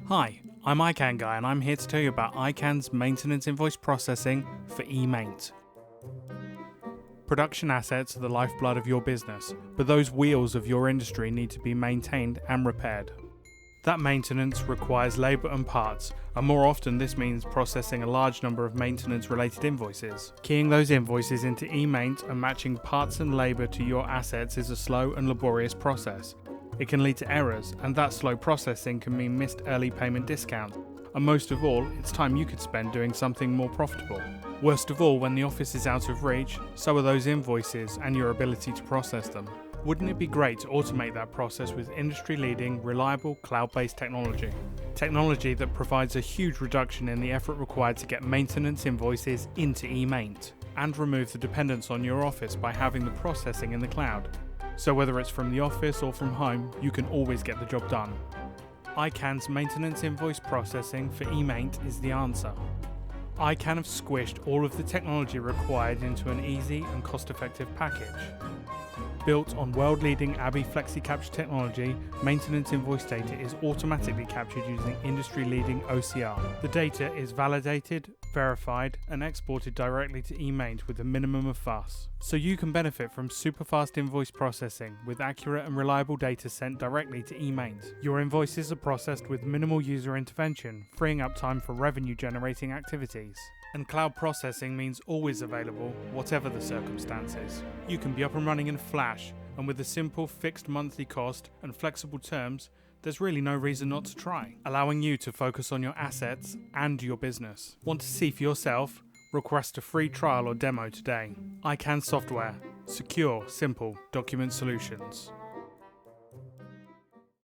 Hi, I'm iKAN Guy and I'm here to tell you about iKAN's maintenance invoice processing for EMaint. Production assets are the lifeblood of your business, but those wheels of your industry need to be maintained and repaired. That maintenance requires labour and parts, and more often this means processing a large number of maintenance-related invoices. Keying those invoices into EMaint and matching parts and labour to your assets is a slow and laborious process. It can lead to errors, and that slow processing can mean missed early payment discounts. And most of all, it's time you could spend doing something more profitable. Worst of all, when the office is out of reach, so are those invoices and your ability to process them. Wouldn't it be great to automate that process with industry-leading, reliable, cloud-based technology? Technology that provides a huge reduction in the effort required to get maintenance invoices into EMaint, and remove the dependence on your office by having the processing in the cloud. So whether it's from the office or from home, you can always get the job done. iKAN's maintenance invoice processing for EMaint is the answer. iKAN have squished all of the technology required into an easy and cost-effective package. Built on world-leading ahve FlexiCapture technology, maintenance invoice data is automatically captured using industry-leading OCR. The data is validated, verified, and exported directly to EMaint with a minimum of fuss. So you can benefit from super-fast invoice processing with accurate and reliable data sent directly to EMaint. Your invoices are processed with minimal user intervention, freeing up time for revenue-generating activities. And cloud processing means always available, whatever the circumstances. You can be up and running in a flash, and with a simple fixed monthly cost and flexible terms, there's really no reason not to try, allowing you to focus on your assets and your business. Want to see for yourself? Request a free trial or demo today. iKAN Software. Secure, simple document solutions.